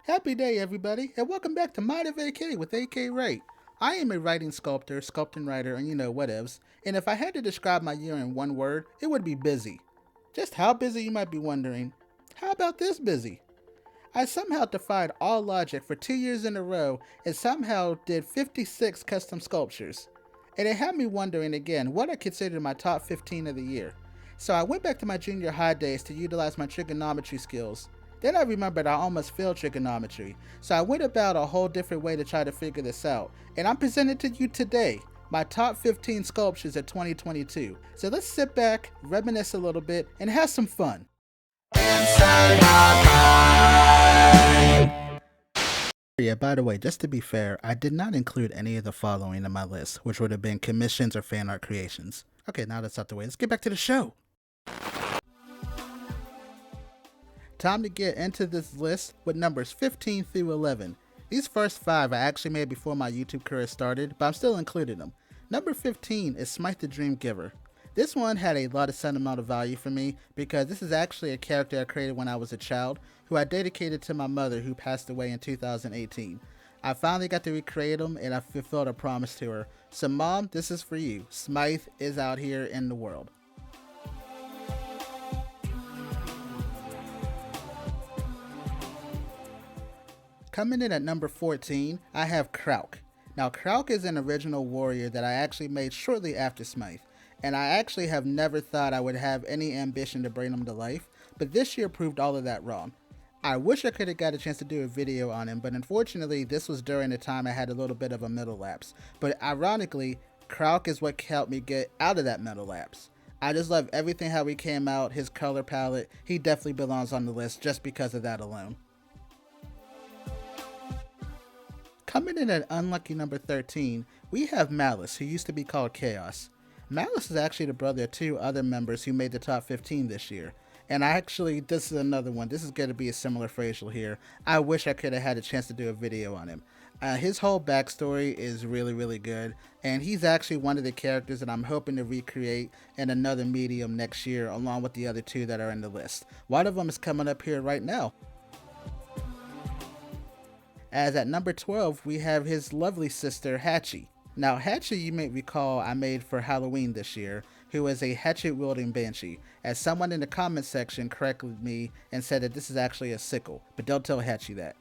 Happy day, everybody, and welcome back to MindofAK with AK Wright. I am a writing sculptor, sculpting writer, and whatevs. And if I had to describe my year in one word, it would be busy. Just how busy, you might be wondering. How about this busy? I somehow defied all logic for 2 years in a row and somehow did 56 custom sculptures. And it had me wondering again what I considered my top 15 of the year. So I went back to my junior high days to utilize my trigonometry skills. Then I remembered I almost failed trigonometry, so I went about a whole different way to try to figure this out. And I'm presenting to you today my top 15 sculptures of 2022. So let's sit back, reminisce a little bit, and have some fun. Yeah, by the way, just to be fair, I did not include any of the following in my list, which would have been commissions or fan art creations. Okay, now that's out the way. Let's get back to the show. Time to get into this list with numbers 15 through 11. These first 5 I actually made before my YouTube career started, but I'm still including them. Number 15 is Smite the Dream Giver. This one had a lot of sentimental value for me because this is actually a character I created when I was a child who I dedicated to my mother who passed away in 2018. I finally got to recreate him and I fulfilled a promise to her. So Mom, this is for you. Smite is out here in the world. Coming in at number 14, I have KRAUWK. Now KRAUWK is an original warrior that I actually made shortly after Smite, and I actually have never thought I would have any ambition to bring him to life, but this year proved all of that wrong. I wish I could have got a chance to do a video on him, but unfortunately this was during the time I had a little bit of a mental lapse. But ironically, KRAUWK is what helped me get out of that mental lapse. I just love everything how he came out, his color palette. He definitely belongs on the list just because of that alone. Coming in at unlucky number 13, we have Malice, who used to be called Chaos. Malice is actually the brother of 2 other members who made the top 15 this year. And this is another one. This is going to be a similar facial here. I wish I could have had a chance to do a video on him. His whole backstory is really, really good. And he's actually one of the characters that I'm hoping to recreate in another medium next year, along with the other 2 that are in the list. One of them is coming up here right now. As at number 12, we have his lovely sister, HATCHY. Now, HATCHY, you may recall I made for Halloween this year, who is a hatchet-wielding banshee, as someone in the comment section corrected me and said that this is actually a sickle, but don't tell HATCHY that.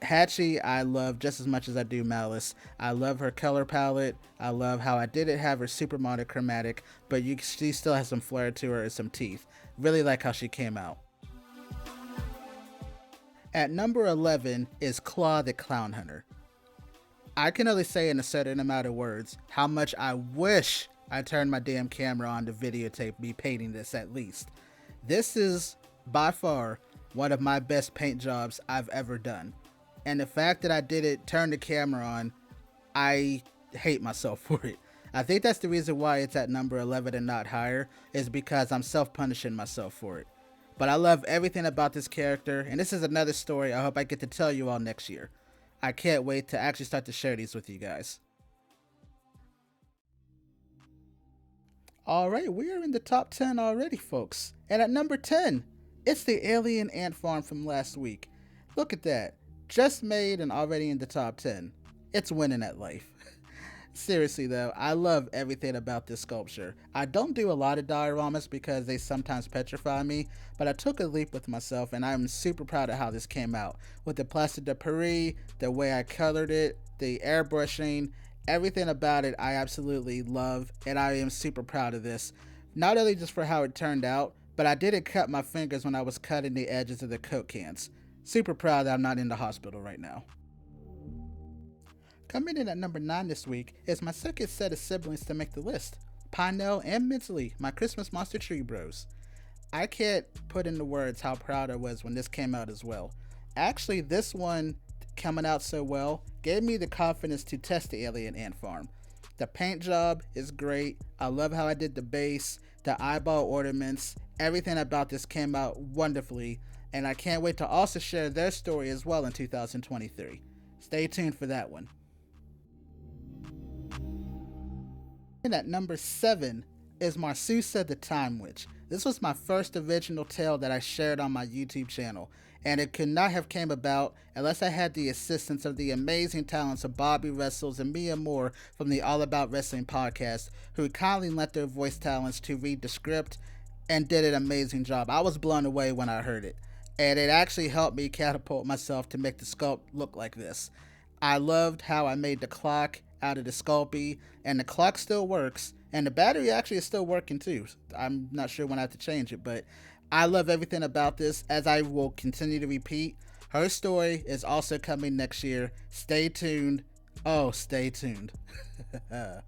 HATCHY I love just as much as I do Malice. I love her color palette. I love how I didn't have her super monochromatic, but she still has some flair to her and some teeth. Really like how she came out. At number 11 is Claw the Clown Hunter. I can only say in a certain amount of words how much I wish I turned my damn camera on to videotape me painting this at least. This is by far one of my best paint jobs I've ever done. And the fact that I did it, turn the camera on, I hate myself for it. I think that's the reason why it's at number 11 and not higher, is because I'm self-punishing myself for it. But I love everything about this character, and this is another story I hope I get to tell you all next year. I can't wait to actually start to share these with you guys. Alright, we are in the top 10 already, folks. And at number 10, it's the alien ant farm from last week. Look at that. Just made and already in the top 10. It's winning at life. Seriously though, I love everything about this sculpture. I don't do a lot of dioramas because they sometimes petrify me, but I took a leap with myself and I'm super proud of how this came out. With the plaster de Paris, the way I colored it, the airbrushing, everything about it I absolutely love, and I am super proud of this. Not only just for how it turned out, but I didn't cut my fingers when I was cutting the edges of the Coke cans. Super proud that I'm not in the hospital right now. Coming in at number 9 this week is my second set of siblings to make the list, Pinell and Minsley, my Christmas Monster Tree Bros. I can't put into words how proud I was when this came out as well. Actually, this one coming out so well gave me the confidence to test the alien ant farm. The paint job is great. I love how I did the base, the eyeball ornaments, everything about this came out wonderfully, and I can't wait to also share their story as well in 2023. Stay tuned for that one. And at number 7 is Marsusa the Time Witch. This was my first original tale that I shared on my YouTube channel, and it could not have came about unless I had the assistance of the amazing talents of Bobby Wrestles and Mia Moore from the All About Wrestling podcast, who kindly lent their voice talents to read the script and did an amazing job. I was blown away when I heard it, and it actually helped me catapult myself to make the sculpt look like this. I loved how I made the clock out of the Sculpey, and the clock still works, and the battery actually is still working too. I'm not sure when I have to change it, but I love everything about this. As I will continue to repeat, her story is also coming next year. Stay tuned. Oh, stay tuned. And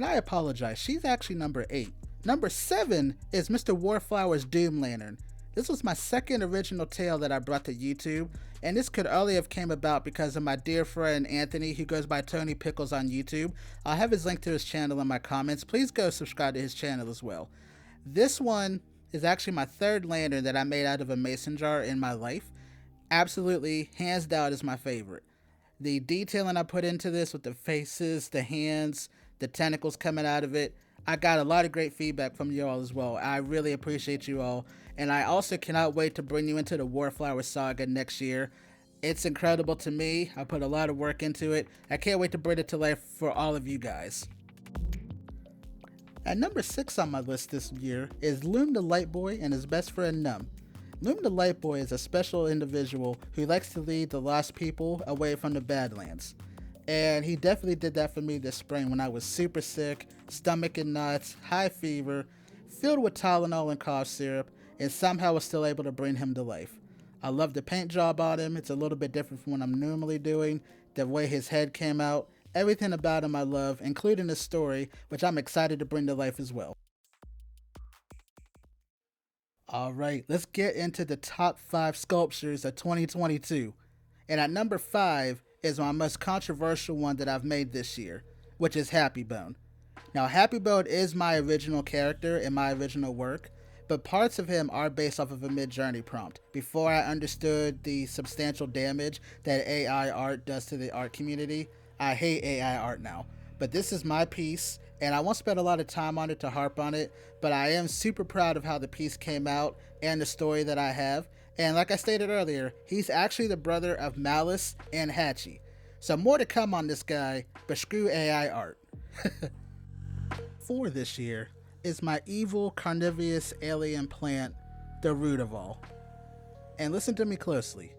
I apologize, she's actually number 8. Number 7 is Mr. WARFLOWER'S Doom Lantern. This was my second original tale that I brought to YouTube, and this could only have came about because of my dear friend Anthony, who goes by Tony Pickles on YouTube. I'll have his link to his channel in my comments. Please go subscribe to his channel as well. This one is actually my third lantern that I made out of a mason jar in my life. Absolutely, hands down, is my favorite. The detailing I put into this with the faces, the hands, the tentacles coming out of it, I got a lot of great feedback from you all as well. I really appreciate you all. And I also cannot wait to bring you into the WARFLOWER'S saga next year. It's incredible to me. I put a lot of work into it. I can't wait to bring it to life for all of you guys. At number 6 on my list this year is Loom the Light Boy and his best friend NUMM. Loom the Light Boy is a special individual who likes to lead the lost people away from the Badlands. And he definitely did that for me this spring when I was super sick, stomach and knots, high fever, filled with Tylenol and cough syrup, and somehow was still able to bring him to life. I love the paint job on him. It's a little bit different from what I'm normally doing. The way his head came out, everything about him I love, including his story, which I'm excited to bring to life as well. Alright, let's get into the top 5 sculptures of 2022. And at number 5 is my most controversial one that I've made this year, which is HAPPYBONE. Now, HAPPYBONE is my original character in my original work, but parts of him are based off of a Mid-Journey prompt. Before I understood the substantial damage that AI art does to the art community, I hate AI art now. But this is my piece, and I won't spend a lot of time on it to harp on it, but I am super proud of how the piece came out and the story that I have. And like I stated earlier, he's actually the brother of Malice and HATCHY. So more to come on this guy, but screw AI art. For this year is my evil carnivorous alien plant, the ROOTOFAUL. And listen to me closely.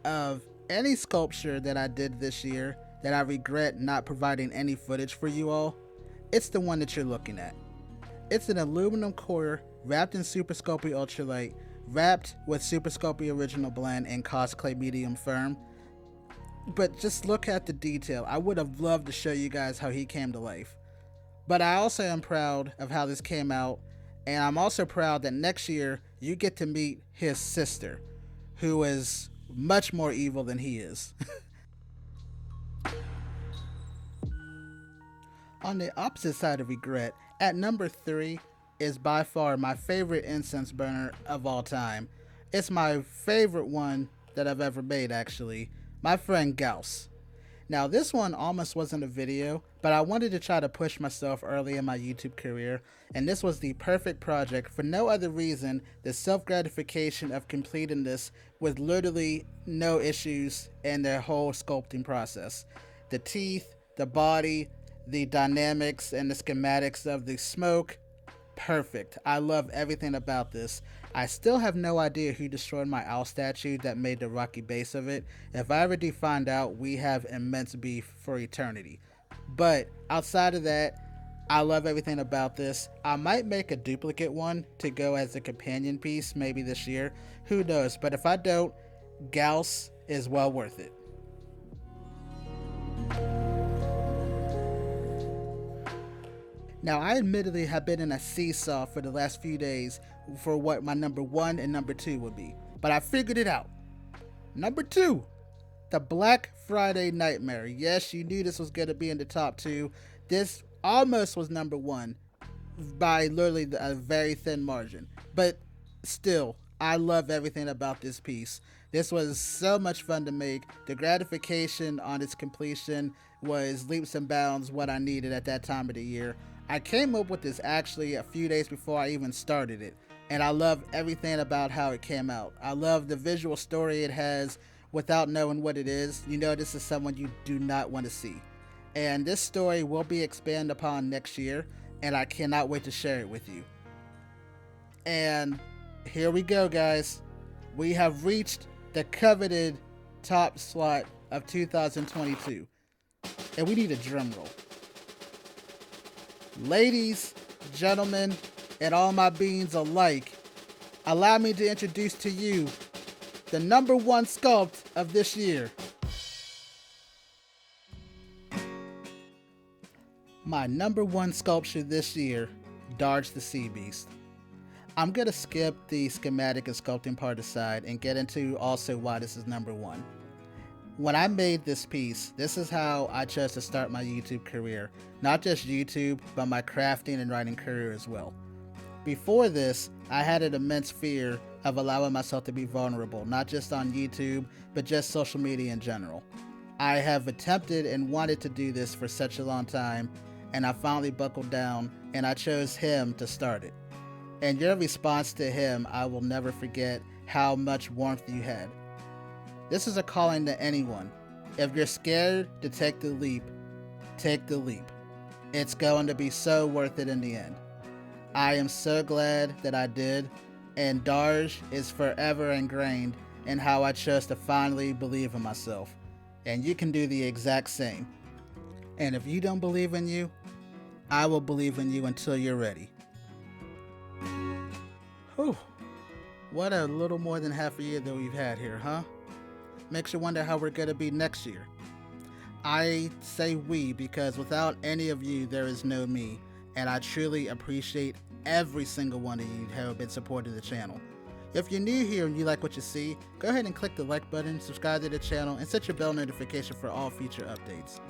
Of any sculpture that I did this year that I regret not providing any footage for you all, it's the one that you're looking at. It's an aluminum core wrapped in Super Sculpey Ultralight, wrapped with Super Sculpey Original Blend and Cos Clay Medium Firm. But just look at the detail. I would have loved to show you guys how he came to life. But I also am proud of how this came out, and I'm also proud that next year you get to meet his sister, who is much more evil than he is. On the opposite side of regret, at number 3 is by far my favorite incense burner of all time. It's my favorite one that I've ever made, actually. My friend Gauss. Now, this one almost wasn't a video, but I wanted to try to push myself early in my YouTube career, and this was the perfect project for no other reason than self-gratification of completing this with literally no issues in the whole sculpting process. The teeth, the body, the dynamics, and the schematics of the smoke, perfect. I love everything about this. I still have no idea who destroyed my owl statue that made the rocky base of it. If I ever do find out, we have immense beef for eternity. But outside of that, I love everything about this. I might make a duplicate one to go as a companion piece maybe this year. Who knows? But if I don't, Gauss is well worth it. Now, I admittedly have been in a seesaw for the last few days for what my number 1 and number 2 would be, but I figured it out. Number 2, the Black Friday Nightmare. Yes, you knew this was going to be in the top 2. This almost was number 1 by literally a very thin margin, but still, I love everything about this piece. This was so much fun to make. The gratification on its completion was leaps and bounds what I needed at that time of the year. I came up with this actually a few days before I even started it. and I love everything about how it came out. I love the visual story it has without knowing what it is. You know this is someone you do not want to see. And this story will be expanded upon next year, and I cannot wait to share it with you. And here we go, guys. We have reached the coveted top slot of 2022. And we need a drum roll. Ladies, gentlemen, and all my beings alike, allow me to introduce to you the number one sculpt of this year. My number one sculpture this year, Darge the Sea Beast. I'm going to skip the schematic and sculpting part aside and get into also why this is number one. When I made this piece, this is how I chose to start my YouTube career. Not just YouTube, but my crafting and writing career as well. Before this, I had an immense fear of allowing myself to be vulnerable, not just on YouTube, but just social media in general. I have attempted and wanted to do this for such a long time, and I finally buckled down, and I chose him to start it. And your response to him, I will never forget how much warmth you had. This is a calling to anyone. If you're scared to take the leap, take the leap. It's going to be so worth it in the end. I am so glad that I did, and Darge is forever ingrained in how I chose to finally believe in myself. And you can do the exact same. And if you don't believe in you, I will believe in you until you're ready. Whew. What a little more than half a year that we've had here, huh? Makes you wonder how we're going to be next year. I say we because without any of you, there is no me. And I truly appreciate every single one of you who have been supporting the channel. If you're new here and you like what you see, go ahead and click the like button, subscribe to the channel, and set your bell notification for all future updates.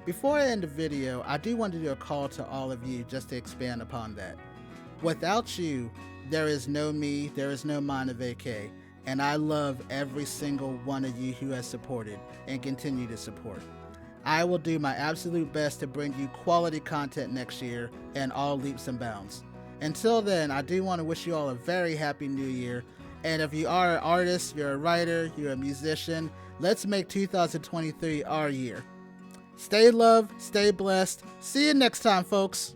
Before I end the video, I do want to do a call to all of you just to expand upon that. Without you, there is no me, there is no MindofAK, and I love every single one of you who has supported and continue to support. I will do my absolute best to bring you quality content next year in all leaps and bounds. Until then, I do want to wish you all a very happy new year, and if you are an artist, you're a writer, you're a musician, let's make 2023 our year. Stay loved, stay blessed. See you next time, folks.